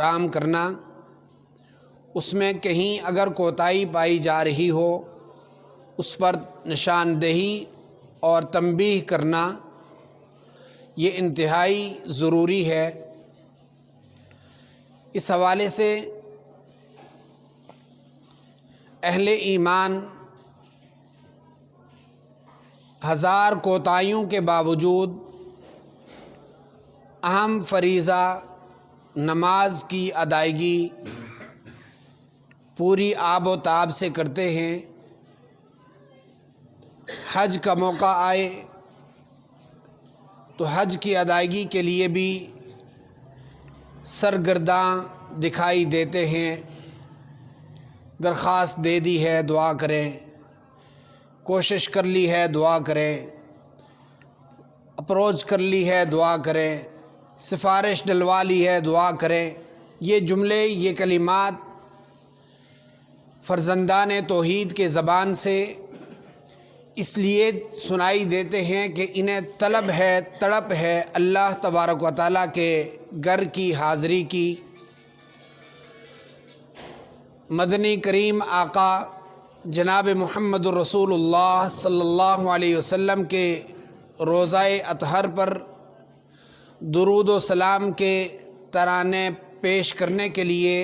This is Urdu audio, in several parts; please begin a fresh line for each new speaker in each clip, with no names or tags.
آرام کرنا، اس میں کہیں اگر کوتاہی پائی جا رہی ہو اس پر نشاندہی اور تنبیہ کرنا یہ انتہائی ضروری ہے۔ اس حوالے سے اہل ایمان ہزار کوتاہیوں کے باوجود اہم فریضہ نماز کی ادائیگی پوری آب و تاب سے کرتے ہیں۔ حج کا موقع آئے تو حج کی ادائیگی کے لیے بھی سرگرداں دکھائی دیتے ہیں۔ درخواست دے دی ہے دعا کریں، کوشش کر لی ہے دعا کریں، اپروچ کر لی ہے دعا کریں، سفارش ڈلوا لی ہے دعا کریں۔ یہ جملے، یہ کلمات فرزندان توحید کے زبان سے اس لیے سنائی دیتے ہیں کہ انہیں طلب ہے، تڑپ ہے اللہ تبارک و تعالیٰ کے گھر کی حاضری کی۔ مدنی کریم آقا جناب محمد الرسول اللہ صلی اللہ علیہ وسلم کے روضہ اطہر پر درود و سلام کے ترانے پیش کرنے کے لیے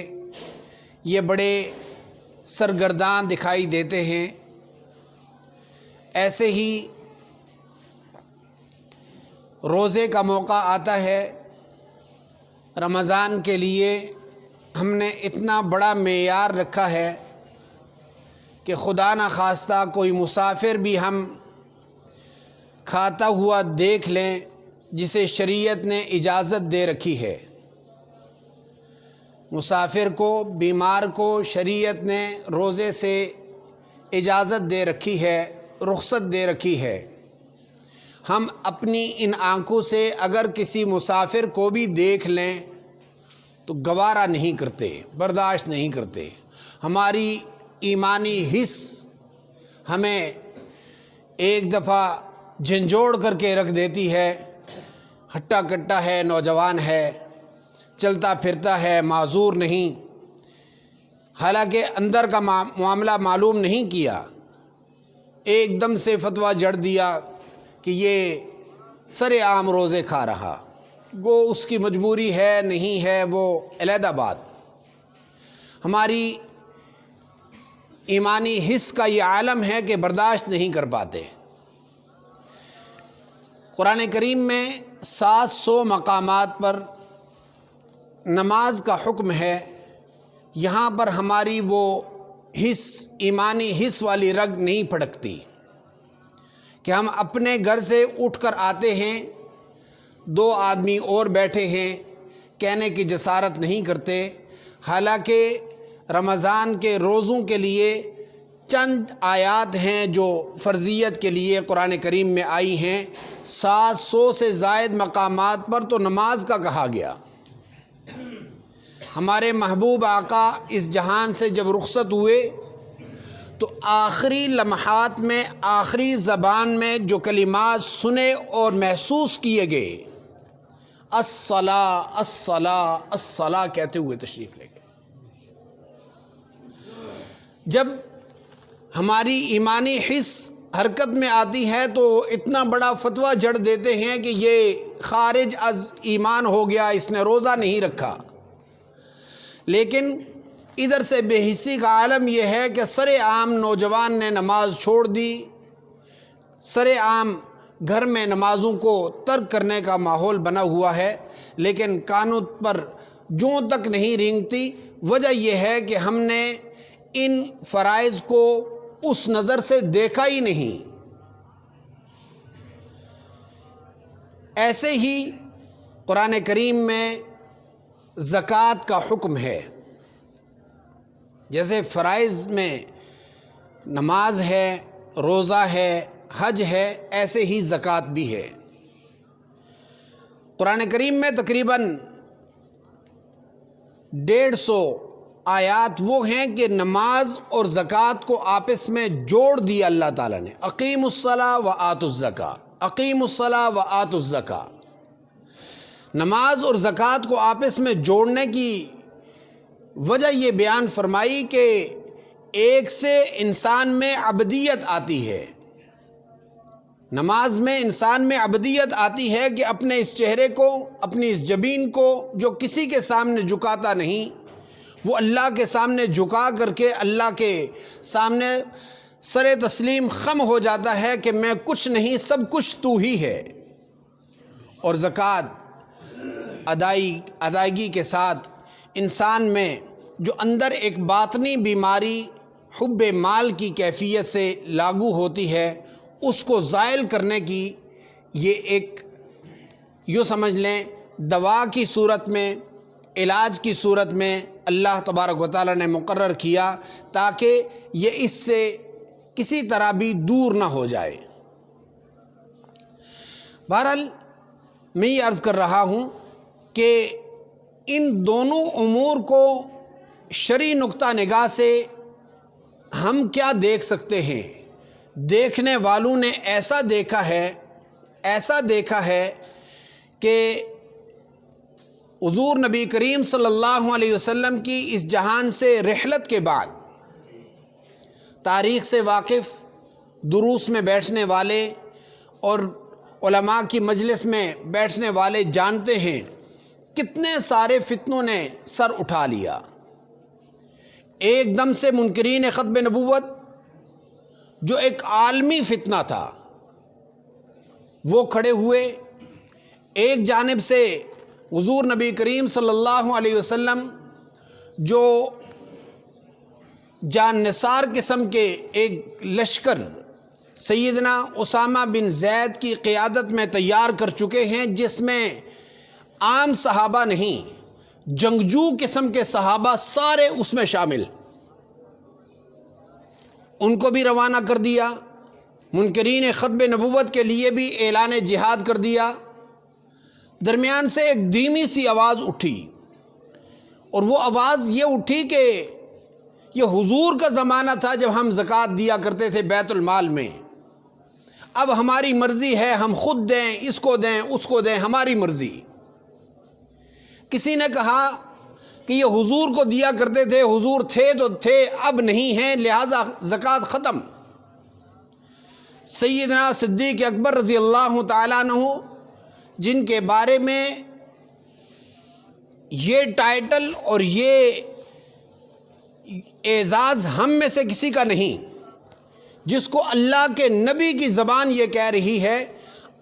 یہ بڑے سرگرداں دکھائی دیتے ہیں۔ ایسے ہی روزے کا موقع آتا ہے، رمضان کے لیے ہم نے اتنا بڑا معیار رکھا ہے کہ خدا نخواستہ کوئی مسافر بھی ہم کھاتا ہوا دیکھ لیں جسے شریعت نے اجازت دے رکھی ہے۔ مسافر کو، بیمار کو شریعت نے روزے سے اجازت دے رکھی ہے، رخصت دے رکھی ہے۔ ہم اپنی ان آنکھوں سے اگر کسی مسافر کو بھی دیکھ لیں تو گوارا نہیں کرتے، برداشت نہیں کرتے۔ ہماری ایمانی حس ہمیں ایک دفعہ جھنجھوڑ کر کے رکھ دیتی ہے۔ ہٹا کٹا ہے، نوجوان ہے، چلتا پھرتا ہے، معذور نہیں، حالانکہ اندر کا معاملہ معلوم نہیں کیا، ایک دم سے فتویٰ جڑ دیا کہ یہ سر عام روزے کھا رہا۔ گو اس کی مجبوری ہے نہیں ہے وہ علیحدہ بات۔ ہماری ایمانی حس کا یہ عالم ہے کہ برداشت نہیں کر پاتے۔ قرآن کریم میں 700 مقامات پر نماز کا حکم ہے۔ یہاں پر ہماری وہ حس، ایمانی حس والی رگ نہیں پھڑکتی کہ ہم اپنے گھر سے اٹھ کر آتے ہیں، 2 آدمی اور بیٹھے ہیں، کہنے کی جسارت نہیں کرتے، حالانکہ رمضان کے روزوں کے لیے چند آیات ہیں جو فرضیت کے لیے قرآن کریم میں آئی ہیں۔ 700 سے زائد مقامات پر تو نماز کا کہا گیا۔ ہمارے محبوب آقا اس جہان سے جب رخصت ہوئے تو آخری لمحات میں، آخری زبان میں جو کلمات سنے اور محسوس کیے گئے، الصلاۃ الصلاۃ الصلاۃ کہتے ہوئے تشریف لے گئے۔ جب ہماری ایمانی حس حرکت میں آتی ہے تو اتنا بڑا فتویٰ جڑ دیتے ہیں کہ یہ خارج از ایمان ہو گیا، اس نے روزہ نہیں رکھا۔ لیکن ادھر سے بے حسی کا عالم یہ ہے کہ سر عام نوجوان نے نماز چھوڑ دی، سر عام گھر میں نمازوں کو ترک کرنے کا ماحول بنا ہوا ہے، لیکن کانوں پر جوں تک نہیں رینگتی۔ وجہ یہ ہے کہ ہم نے ان فرائض کو اس نظر سے دیکھا ہی نہیں۔ ایسے ہی قرآن کریم میں زکوٰۃ کا حکم ہے۔ جیسے فرائض میں نماز ہے، روزہ ہے، حج ہے، ایسے ہی زکوٰۃ بھی ہے۔ قرآن کریم میں تقریباً 150 آیات وہ ہیں کہ نماز اور زکوٰۃ کو آپس میں جوڑ دیا اللہ تعالیٰ نے۔ اقیموا الصلاۃ وآتوا الزکاۃ، اقیموا الصلاۃ وآتوا الزکاۃ۔ نماز اور زکوٰۃ کو آپس میں جوڑنے کی وجہ یہ بیان فرمائی کہ ایک سے انسان میں عبدیت آتی ہے، نماز میں انسان میں عبدیت آتی ہے کہ اپنے اس چہرے کو، اپنی اس جبین کو جو کسی کے سامنے جھکاتا نہیں، وہ اللہ کے سامنے جھکا کر کے اللہ کے سامنے سر تسلیم خم ہو جاتا ہے کہ میں کچھ نہیں، سب کچھ تو ہی ہے۔ اور زکوٰۃ ادائیگی کے ساتھ انسان میں جو اندر ایک باطنی بیماری حب مال کی کیفیت سے لاگو ہوتی ہے، اس کو زائل کرنے کی یہ ایک یوں سمجھ لیں دوا کی صورت میں، علاج کی صورت میں اللہ تبارک و تعالیٰ نے مقرر کیا تاکہ یہ اس سے کسی طرح بھی دور نہ ہو جائے۔ بہرحال میں یہ عرض کر رہا ہوں کہ ان دونوں امور کو شرعی نقطہ نگاہ سے ہم کیا دیکھ سکتے ہیں؟ دیکھنے والوں نے ایسا دیکھا ہے کہ حضور نبی کریم صلی اللہ علیہ وسلم کی اس جہان سے رحلت کے بعد تاریخ سے واقف، دروس میں بیٹھنے والے اور علماء کی مجلس میں بیٹھنے والے جانتے ہیں کتنے سارے فتنوں نے سر اٹھا لیا۔ ایک دم سے منکرین ختم نبوت جو ایک عالمی فتنہ تھا وہ کھڑے ہوئے، ایک جانب سے حضور نبی کریم صلی اللہ علیہ وسلم جو جان نثار قسم کے ایک لشکر سیدنا اسامہ بن زید کی قیادت میں تیار کر چکے ہیں، جس میں عام صحابہ نہیں، جنگجو قسم کے صحابہ سارے اس میں شامل، ان کو بھی روانہ کر دیا، منکرین ختم نبوت کے لیے بھی اعلان جہاد کر دیا۔ درمیان سے ایک دھیمی سی آواز اٹھی، اور وہ آواز یہ اٹھی کہ یہ حضور کا زمانہ تھا جب ہم زکوٰۃ دیا کرتے تھے بیت المال میں، اب ہماری مرضی ہے، ہم خود دیں، اس کو دیں، اس کو دیں، ہماری مرضی۔ کسی نے کہا کہ یہ حضور کو دیا کرتے تھے، حضور تھے تو تھے، اب نہیں ہیں، لہٰذا زکوٰۃ ختم۔ سیدنا صدیق اکبر رضی اللہ تعالیٰ عنہ، جن کے بارے میں یہ ٹائٹل اور یہ اعزاز ہم میں سے کسی کا نہیں، جس کو اللہ کے نبی کی زبان یہ کہہ رہی ہے،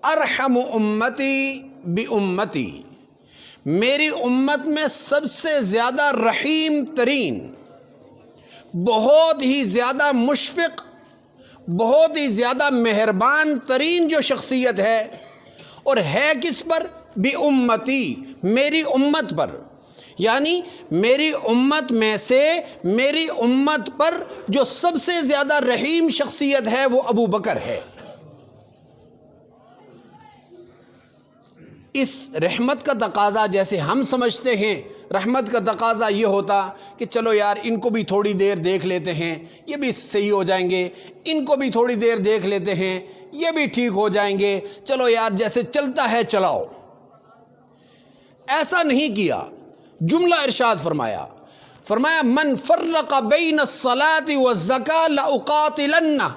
ارحم امتی بامتی، میری امت میں سب سے زیادہ رحیم ترین، بہت ہی زیادہ مشفق، بہت ہی زیادہ مہربان ترین جو شخصیت ہے، اور ہے کس پر؟ بامتی، میری امت پر، یعنی میری امت میں سے میری امت پر جو سب سے زیادہ رحیم شخصیت ہے وہ ابو بکر ہے۔ اس رحمت کا تقاضا جیسے ہم سمجھتے ہیں، رحمت کا تقاضا یہ ہوتا کہ چلو یار ان کو بھی تھوڑی دیر دیکھ لیتے ہیں، یہ بھی صحیح ہو جائیں گے، ان کو بھی تھوڑی دیر دیکھ لیتے ہیں، یہ بھی ٹھیک ہو جائیں گے، چلو یار جیسے چلتا ہے چلاؤ۔ ایسا نہیں کیا، جملہ ارشاد فرمایا من فرق بین الصلاة والزکاة لأقاتلنہ،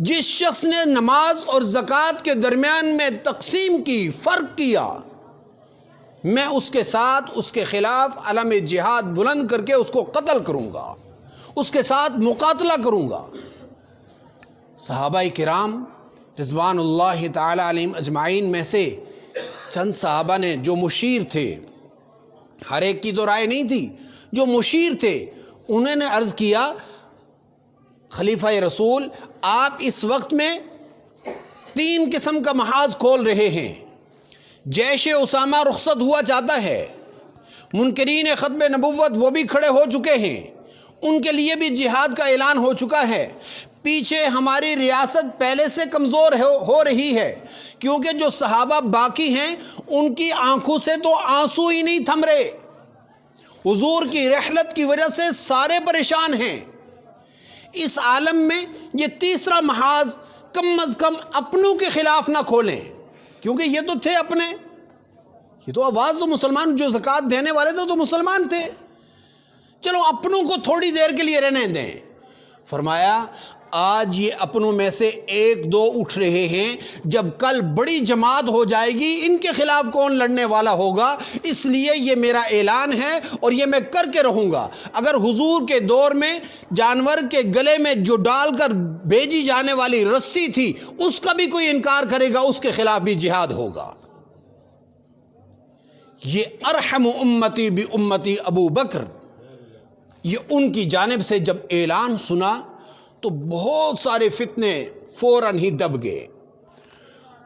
جس شخص نے نماز اور زکوٰۃ کے درمیان میں تقسیم کی، فرق کیا، میں اس کے ساتھ، اس کے خلاف علم جہاد بلند کر کے اس کو قتل کروں گا، اس کے ساتھ مقاتلہ کروں گا۔ صحابہ کرام رضوان اللہ تعالی علیہم اجمعین میں سے چند صحابہ نے جو مشیر تھے، ہر ایک کی تو رائے نہیں تھی، جو مشیر تھے انہوں نے عرض کیا، خلیفہ رسول آپ اس وقت میں 3 قسم کا محاذ کھول رہے ہیں، جیش اسامہ رخصت ہوا چاہتا ہے، منکرین ختم نبوت وہ بھی کھڑے ہو چکے ہیں، ان کے لیے بھی جہاد کا اعلان ہو چکا ہے، پیچھے ہماری ریاست پہلے سے کمزور ہو رہی ہے، کیونکہ جو صحابہ باقی ہیں ان کی آنکھوں سے تو آنسو ہی نہیں تھم رہے، حضور کی رحلت کی وجہ سے سارے پریشان ہیں۔ اس عالم میں یہ تیسرا محاذ کم از کم اپنوں کے خلاف نہ کھولیں، کیونکہ یہ تو تھے اپنے، یہ تو آواز تو مسلمان، جو زکوٰۃ دینے والے تھے تو مسلمان تھے، چلو اپنوں کو تھوڑی دیر کے لیے رہنے دیں۔ فرمایا آج یہ اپنوں میں سے ایک دو اٹھ رہے ہیں، جب کل بڑی جماعت ہو جائے گی ان کے خلاف کون لڑنے والا ہوگا، اس لیے یہ میرا اعلان ہے اور یہ میں کر کے رہوں گا۔ اگر حضور کے دور میں جانور کے گلے میں جو ڈال کر بھیجی جانے والی رسی تھی اس کا بھی کوئی انکار کرے گا، اس کے خلاف بھی جہاد ہوگا۔ یہ ارحم امتی بی امتی ابو بکر، یہ ان کی جانب سے جب اعلان سنا تو بہت سارے فتنے فوراً ہی دب گئے۔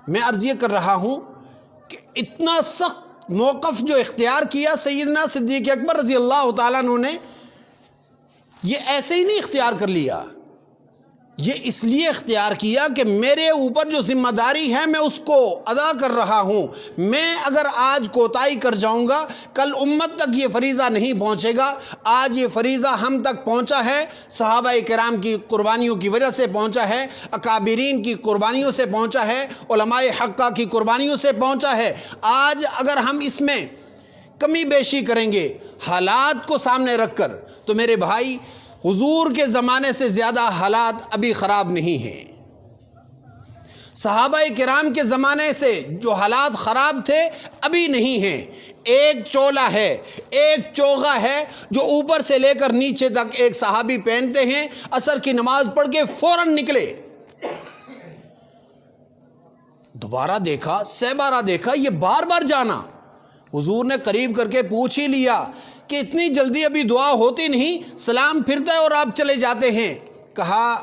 میں عرض یہ کر رہا ہوں کہ اتنا سخت موقف جو اختیار کیا سیدنا صدیق اکبر رضی اللہ تعالیٰ عنہ نے، یہ ایسے ہی نہیں اختیار کر لیا، یہ اس لیے اختیار کیا کہ میرے اوپر جو ذمہ داری ہے میں اس کو ادا کر رہا ہوں۔ میں اگر آج کوتاہی کر جاؤں گا کل امت تک یہ فریضہ نہیں پہنچے گا۔ آج یہ فریضہ ہم تک پہنچا ہے، صحابہ کرام کی قربانیوں کی وجہ سے پہنچا ہے، اکابرین کی قربانیوں سے پہنچا ہے، علماء حقہ کی قربانیوں سے پہنچا ہے۔ آج اگر ہم اس میں کمی بیشی کریں گے حالات کو سامنے رکھ کر تو میرے بھائی حضور کے زمانے سے زیادہ حالات ابھی خراب نہیں ہیں۔ صحابہ کرام کے زمانے سے جو حالات خراب تھے ابھی نہیں ہیں۔ ایک چولا ہے، ایک چوغا ہے جو اوپر سے لے کر نیچے تک ایک صحابی پہنتے ہیں، عصر کی نماز پڑھ کے فوراً نکلے، دوبارہ دیکھا، سہ دیکھا، یہ بار بار جانا۔ حضور نے قریب کر کے پوچھ ہی لیا کہ اتنی جلدی ابھی دعا ہوتی نہیں، سلام پھرتا ہے اور آپ چلے جاتے ہیں۔ کہا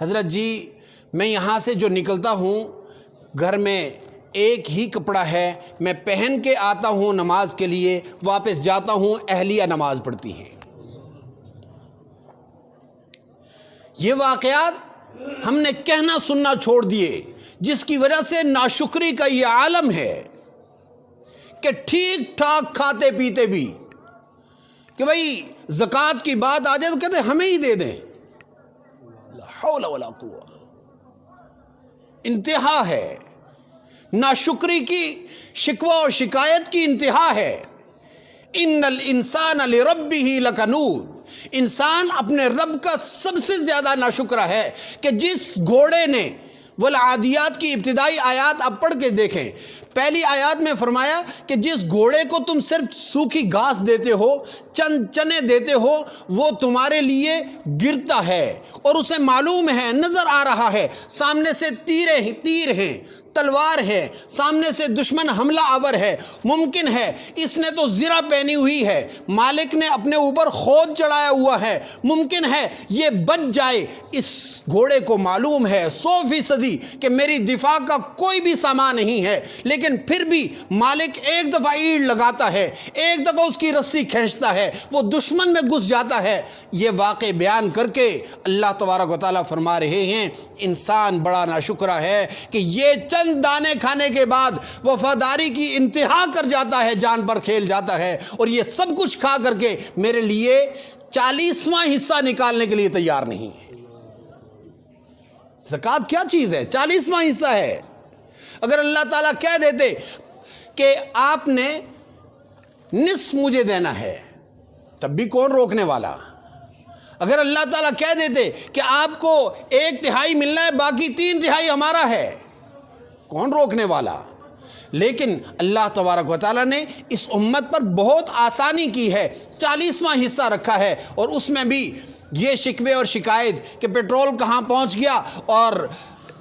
حضرت جی میں یہاں سے جو نکلتا ہوں گھر میں ایک ہی کپڑا ہے، میں پہن کے آتا ہوں نماز کے لیے، واپس جاتا ہوں اہلیہ نماز پڑھتی ہیں۔ یہ واقعات ہم نے کہنا سننا چھوڑ دیے، جس کی وجہ سے ناشکری کا یہ عالم ہے کہ ٹھیک ٹھاک کھاتے پیتے بھی کہ بھئی زکوٰۃ کی بات آ جائے تو کہتے ہیں ہمیں ہی دے دیں، لا حول ولا قوہ۔ انتہا ہے ناشکری کی، شکوہ اور شکایت کی انتہا ہے۔ ان الانسان لربہ لکنود، انسان اپنے رب کا سب سے زیادہ ناشکرہ ہے کہ جس گھوڑے نے والعادیات کی ابتدائی آیات آپ پڑھ کے دیکھیں، پہلی آیات میں فرمایا کہ جس گھوڑے کو تم صرف سوکھی گھاس دیتے ہو، چند چنے دیتے ہو، وہ تمہارے لیے گرتا ہے اور اسے معلوم ہے، نظر آ رہا ہے سامنے سے تیر ہیں، تلوار ہے، سامنے سے دشمن حملہ آور ہے، ممکن ہے اس نے تو زرہ پہنی ہوئی ہے، مالک نے اپنے اوپر خود چڑھایا ہوا ہے، ممکن ہے یہ بچ جائے۔ اس گھوڑے کو معلوم ہے 100% کہ میری دفاع کا کوئی بھی سامان نہیں ہے، لیکن پھر بھی مالک ایک دفعہ اینٹ لگاتا ہے، ایک دفعہ اس کی رسی کھینچتا ہے، وہ دشمن میں گھس جاتا ہے۔ یہ واقع بیان کر کے اللہ تبارک و تعالیٰ فرما رہے ہیں انسان بڑا ناشکرہ ہے کہ یہ چند دانے کھانے کے بعد وفاداری کی انتہا کر جاتا ہے، جان پر کھیل جاتا ہے، اور یہ سب کچھ کھا کر کے میرے لیے 40واں حصہ نکالنے کے لیے تیار نہیں ہے۔ زکوٰۃ کیا چیز ہے؟ 40واں حصہ ہے۔ اگر اللہ تعالیٰ کہہ دیتے کہ آپ نے نصف مجھے دینا ہے تب بھی کون روکنے والا؟ اگر اللہ تعالیٰ کہہ دیتے کہ آپ کو 1/3 ملنا ہے، باقی 3/3 ہمارا ہے، کون روکنے والا؟ لیکن اللہ تبارک و تعالیٰ نے اس امت پر بہت آسانی کی ہے، 40واں حصہ رکھا ہے، اور اس میں بھی یہ شکوے اور شکایت کہ پیٹرول کہاں پہنچ گیا اور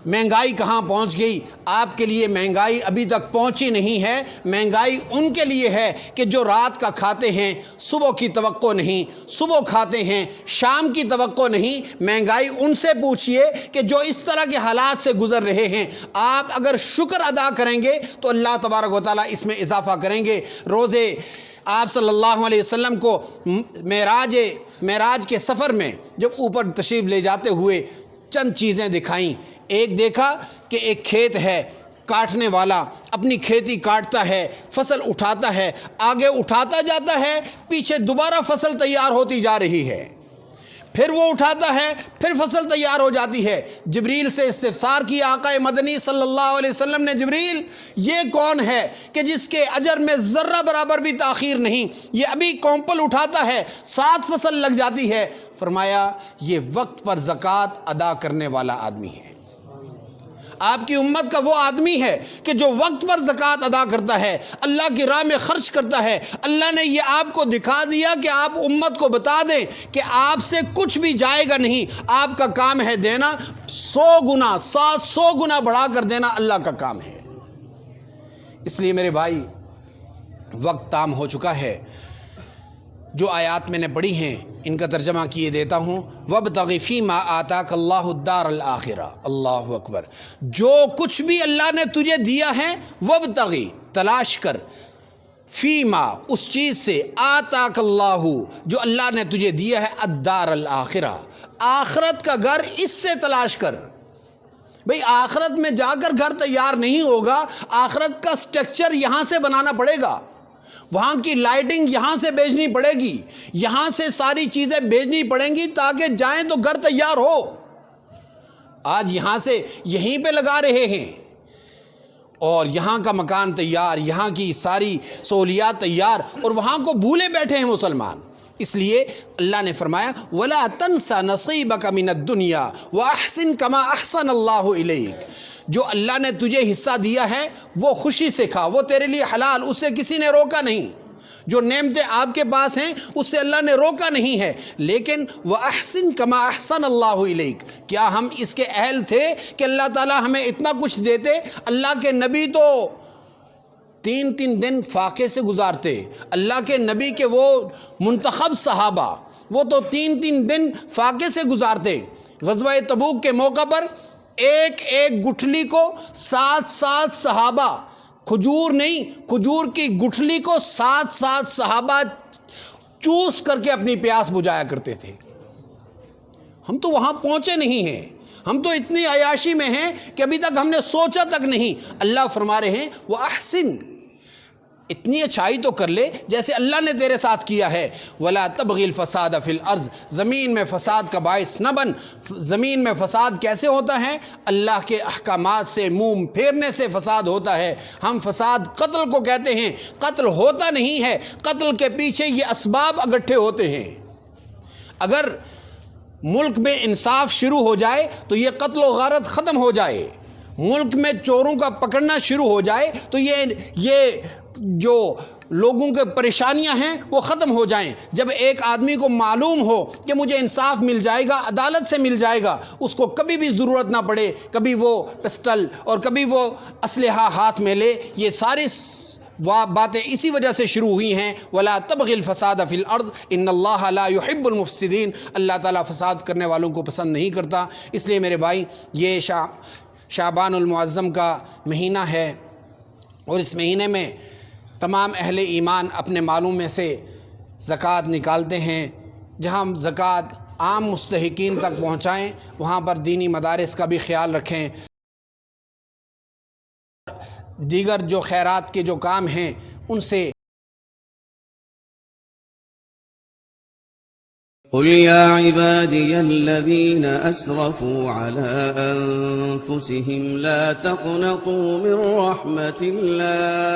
مہنگائی کہاں پہنچ گئی۔ آپ کے لیے مہنگائی ابھی تک پہنچی نہیں ہے، مہنگائی ان کے لیے ہے کہ جو رات کا کھاتے ہیں، صبح کی توقع نہیں، صبح کھاتے ہیں شام کی توقع نہیں۔ مہنگائی ان سے پوچھئے کہ جو اس طرح کے حالات سے گزر رہے ہیں۔ آپ اگر شکر ادا کریں گے تو اللہ تبارک و تعالیٰ اس میں اضافہ کریں گے۔ روزے آپ صلی اللہ علیہ وسلم کو معراج کے سفر میں جب اوپر تشریف لے جاتے ہوئے چند چیزیں دکھائیں۔ ایک دیکھا کہ ایک کھیت ہے، کاٹنے والا اپنی کھیتی کاٹتا ہے، فصل اٹھاتا ہے، آگے اٹھاتا جاتا ہے، پیچھے دوبارہ فصل تیار ہوتی جا رہی ہے، پھر وہ اٹھاتا ہے، پھر فصل تیار ہو جاتی ہے۔ جبریل سے استفسار کیا آقا مدنی صلی اللہ علیہ وسلم نے، جبریل یہ کون ہے کہ جس کے اجر میں ذرہ برابر بھی تاخیر نہیں، یہ ابھی کونپل اٹھاتا ہے 7 فصل لگ جاتی ہے۔ فرمایا یہ وقت پر زکوٰۃ ادا کرنے والا آدمی ہے، آپ کی امت کا وہ آدمی ہے کہ جو وقت پر زکوٰۃ ادا کرتا ہے، اللہ کی راہ میں خرچ کرتا ہے۔ اللہ نے یہ آپ کو دکھا دیا کہ آپ امت کو بتا دیں کہ آپ سے کچھ بھی جائے گا نہیں، آپ کا کام ہے دینا، 100 گنا 700 گنا بڑھا کر دینا اللہ کا کام ہے۔ اس لیے میرے بھائی وقت تام ہو چکا ہے۔ جو آیات میں نے پڑھی ہیں ان کا ترجمہ کیے دیتا ہوں۔ وَابْتَغِ فِيمَا آتَاكَ اللَّهُ الدَّارَ الْآخِرَةَ، اللہ اکبر، جو کچھ بھی اللہ نے تجھے دیا ہے، وَابْتَغِ تلاش کر، فیما اس چیز سے، آتاک اللہ جو اللہ نے تجھے دیا ہے، الدار الآخرہ آخرت کا گھر، اس سے تلاش کر۔ بھئی آخرت میں جا کر گھر تیار نہیں ہوگا، آخرت کا سٹرکچر یہاں سے بنانا پڑے گا، وہاں کی لائٹنگ یہاں سے بھیجنی پڑے گی، یہاں سے ساری چیزیں بھیجنی پڑیں گی تاکہ جائیں تو گھر تیار ہو۔ آج یہاں سے یہیں پہ لگا رہے ہیں اور یہاں کا مکان تیار، یہاں کی ساری سہولیات تیار، اور وہاں کو بھولے بیٹھے ہیں مسلمان۔ اس لیے اللہ نے فرمایا وَلَا تَنْسَ نَصِيبَكَ مِنَ الدُّنْيَا وَأَحْسِنْ كَمَا أَحْسَنَ اللَّهُ إِلَيْكَ، جو اللہ نے تجھے حصہ دیا ہے وہ خوشی سے کھا، وہ تیرے لیے حلال، اس سے کسی نے روکا نہیں۔ جو نعمتیں آپ کے پاس ہیں اس سے اللہ نے روکا نہیں ہے، لیکن وَأَحْسِنْ كَمَا أَحْسَنَ اللَّهُ إِلَيْكَ، کیا ہم اس کے اہل تھے کہ اللہ تعالیٰ ہمیں اتنا کچھ دیتے؟ اللہ کے نبی تو 3 دن فاقے سے گزارتے، اللہ کے نبی کے وہ منتخب صحابہ وہ تو 3 دن فاقے سے گزارتے۔ غزوہ تبوک کے موقع پر ایک گٹھلی کو 7 صحابہ، کھجور نہیں، کھجور کی گٹھلی کو 7 صحابہ چوس کر کے اپنی پیاس بجھایا کرتے تھے۔ ہم تو وہاں پہنچے نہیں ہیں، ہم تو اتنی عیاشی میں ہیں کہ ابھی تک ہم نے سوچا تک نہیں۔ اللہ فرما رہے ہیں وہ احسن، اتنی اچھائی تو کر لے جیسے اللہ نے تیرے ساتھ کیا ہے۔ وَلَا تَبْغِ الْفَسَادَ فِي الْأَرْضِ، زمین میں فساد کا باعث نہ بن۔ زمین میں فساد کیسے ہوتا ہے؟ اللہ کے احکامات سے منہ پھیرنے سے فساد ہوتا ہے۔ ہم فساد قتل کو کہتے ہیں، قتل ہوتا نہیں ہے، قتل کے پیچھے یہ اسباب اکٹھے ہوتے ہیں۔ اگر ملک میں انصاف شروع ہو جائے تو یہ قتل و غارت ختم ہو جائے، ملک میں چوروں کا پکڑنا شروع ہو جائے تو یہ جو لوگوں کے پریشانیاں ہیں وہ ختم ہو جائیں۔ جب ایک آدمی کو معلوم ہو کہ مجھے انصاف مل جائے گا، عدالت سے مل جائے گا، اس کو کبھی بھی ضرورت نہ پڑے کبھی وہ پسٹل اور کبھی وہ اسلحہ ہاتھ میں لے۔ یہ ساری باتیں اسی وجہ سے شروع ہوئی ہیں۔ وَلَا تَبْغِ الْفَسَادَ فِي الْأَرْضِ إِنَّ اللَّهَ لَا يُحِبُّ الْمُفْسِدِينَ، اللہ تعالیٰ فساد کرنے والوں کو پسند نہیں کرتا۔ اس لیے میرے بھائی یہ شعبان المعظم کا مہینہ ہے، اور اس مہینے میں تمام اہل ایمان اپنے مالوں میں سے زکوٰۃ نکالتے ہیں۔ جہاں زکوٰۃ عام مستحقین تک پہنچائیں، وہاں پر دینی مدارس کا بھی خیال رکھیں، دیگر جو خیرات کے جو کام ہیں ان سے۔
قل يا عبادي الذين أسرفوا على أنفسهم لا تقنطوا من رحمة الله